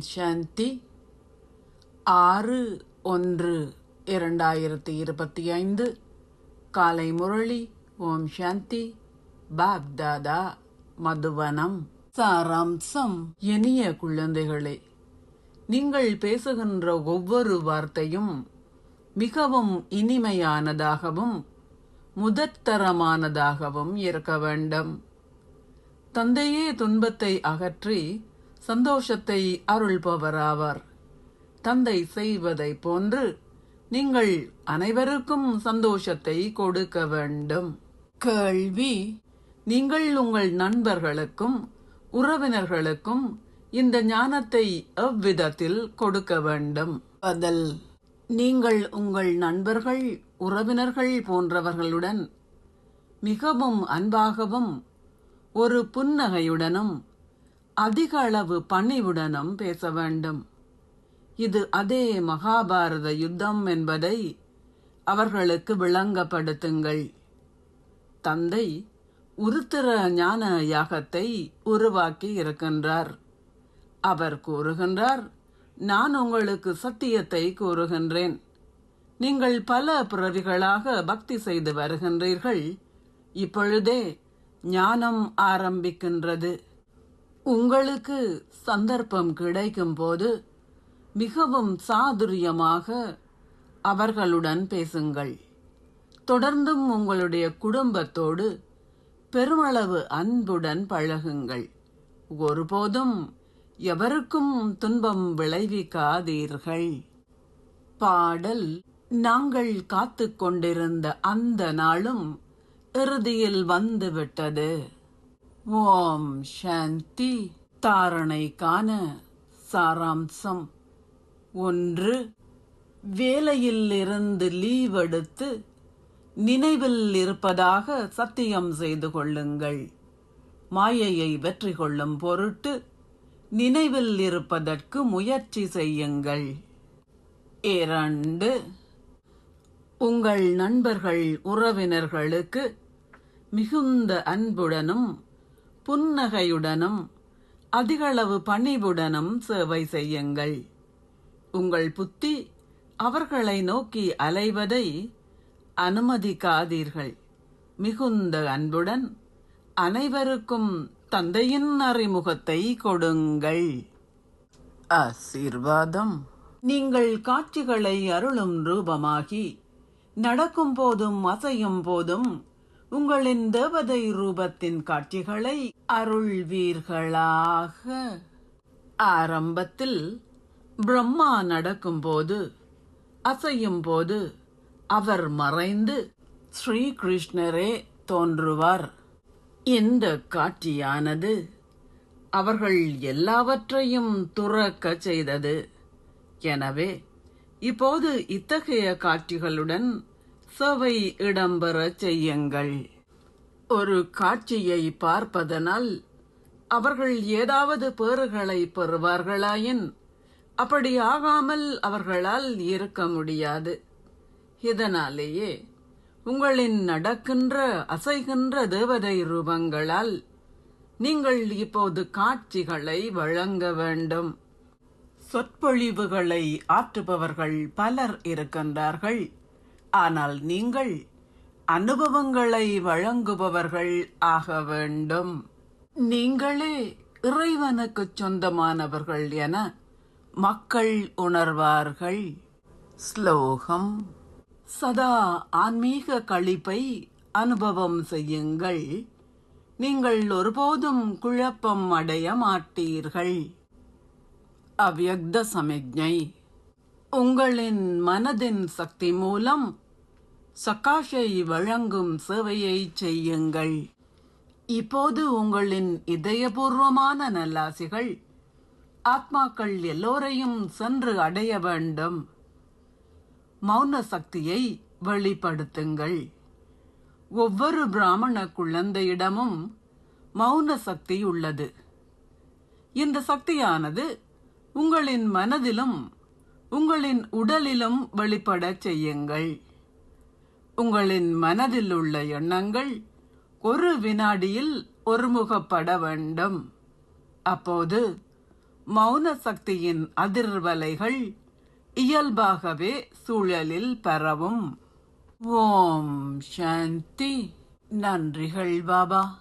சாந்தி 6/1/2025 காலை முரளி. ஓம் சாந்தி. பாப்தாதா மதுவனம். சாராம்சம். இனிய குழந்தைகளே, நீங்கள் பேசுகின்ற ஒவ்வொரு வார்த்தையும் மிகவும் இனிமையானதாகவும் முதற்தரமானதாகவும் இருக்க வேண்டும். தந்தையே துன்பத்தை அகற்றி சந்தோஷத்தை அருள்பவராவார். தந்தை செய்வதை போன்று நீங்கள் அனைவருக்கும் சந்தோஷத்தை கொடுக்க வேண்டும். கேள்வி: நீங்கள் உங்கள் நண்பர்களுக்கும் உறவினர்களுக்கும் இந்த ஞானத்தை எவ்விதத்தில் கொடுக்க வேண்டும்? பதில்: நீங்கள் உங்கள் நண்பர்கள் உறவினர்கள் போன்றவர்களுடன் மிகவும் அன்பாகவும் ஒரு புன்னகையுடனும் அதிக அளவு பணிவுடனும் பேச வேண்டும். இது அதே மகாபாரத யுத்தம் என்பதை அவர்களுக்கு விளங்கப்படுத்துங்கள். தந்தை உருத்திர ஞான யாகத்தை உருவாக்கி இருக்கின்றார். அவர் கூறுகின்றார், நான் உங்களுக்கு சத்தியத்தை கூறுகின்றேன். நீங்கள் பல பிறவிகளாக பக்தி செய்து வருகின்றீர்கள். இப்பொழுதே ஞானம் ஆரம்பிக்கின்றது. உங்களுக்கு சந்தர்ப்பம் கிடைக்கும் போது மிகவும் சாதுரியமாக அவர்களுடன் பேசுங்கள். தொடர்ந்தும் உங்களுடைய குடும்பத்தோடு பெருமளவு அன்புடன் பழகுங்கள். ஒருபோதும் எவருக்கும் துன்பம் விளைவிக்காதீர்கள். பாடல்: நாங்கள் காத்து கொண்டிருந்த அந்த நாளும் இறுதியில் வந்துவிட்டது. ஓம் சாந்தி. தாரணைக்கான சாராம்சம். 1. வேலையில் இருந்து லீவ் எடுத்து நினைவில் இருப்பதாக சத்தியம் செய்து கொள்ளுங்கள். மாயையை வெற்றி கொள்ளும் பொருட்டு நினைவில் இருப்பதற்கு முயற்சி செய்யுங்கள். 2. உங்கள் நண்பர்கள் உறவினர்களுக்கு மிகுந்த அன்புடனும் புன்னகையுடனும் அதிகளவு பணிவுடனும் சேவை செய்யுங்கள். உங்கள் புத்தி அவர்களை நோக்கி அலைவதை அனுமதிக்காதீர்கள். மிகுந்த அன்புடன் அனைவருக்கும் தந்தையின் அறிமுகத்தை கொடுங்கள். ஆசீர்வாதம். நீங்கள் காட்சிகளை அருளும் ரூபமாகி நடக்கும் போதும் அசையும் போதும் உங்களின் தேவதை ரூபத்தின் காட்சிகளை அருள்வீர்களாக. ஆரம்பத்தில் பிரம்மா நடக்கும் போது அசையும் போது அவர் மறைந்து ஸ்ரீ கிருஷ்ணரே தோன்றுவார். இந்த காட்சியானது அவர்கள் எல்லாவற்றையும் துறக்க செய்தது. எனவே இப்போது இத்தகைய காட்சிகளுடன் சேவை இடம்பெற செய்யுங்கள். ஒரு காட்சியை பார்ப்பதனால் அவர்கள் ஏதாவது பேறுகளை பெறுவார்களாயின் அப்படி ஆகாமல் அவர்களால் இருக்க முடியாது. இதனாலேயே உங்களின் நடக்கின்ற அசைகின்ற தேவதை ரூபங்களால் நீங்கள் இப்போது காட்சிகளை வழங்க வேண்டும். சொற்பொழிவுகளை ஆற்றுபவர்கள் பலர் இருக்கின்றார்கள். ஆனால் நீங்கள் அனுபவங்களை வழங்குபவர்கள் ஆக வேண்டும். நீங்களே இறைவனுக்கு சொந்தமானவர்கள் என மக்கள் உணர்வார்கள். ஸ்லோகம். சதா ஆன்மீக களிப்பை அனுபவம் செய்யுங்கள். நீங்கள் ஒருபோதும் குழப்பம் அடைய மாட்டீர்கள். அவ்யக்த சமிக்ஞை. உங்களின் மனதின் சக்தி மூலம் சகாஷை வழங்கும் சேவையை செய்யுங்கள். இப்போது உங்களின் இதயபூர்வமான நல்லாசிகள் ஆத்மாக்கள் எல்லோரையும் சென்று அடைய வேண்டும். மௌன சக்தியை வெளிப்படுத்துங்கள். ஒவ்வொரு பிராமண குழந்தையிடமும் மௌன சக்தி உள்ளது. இந்த சக்தியானது உங்களின் மனதிலும் உங்களின் உடலிலும் வெளிப்படச் செய்யுங்கள். உங்களின் மனதில் உள்ள எண்ணங்கள் ஒரு வினாடியில் ஒருமுகப்பட வேண்டும். அப்போது மௌன சக்தியின் அதிர்வலைகள் இயல்பாகவே சூழலில் பரவும். ஓம் சாந்தி. நன்றிகள் பாபா.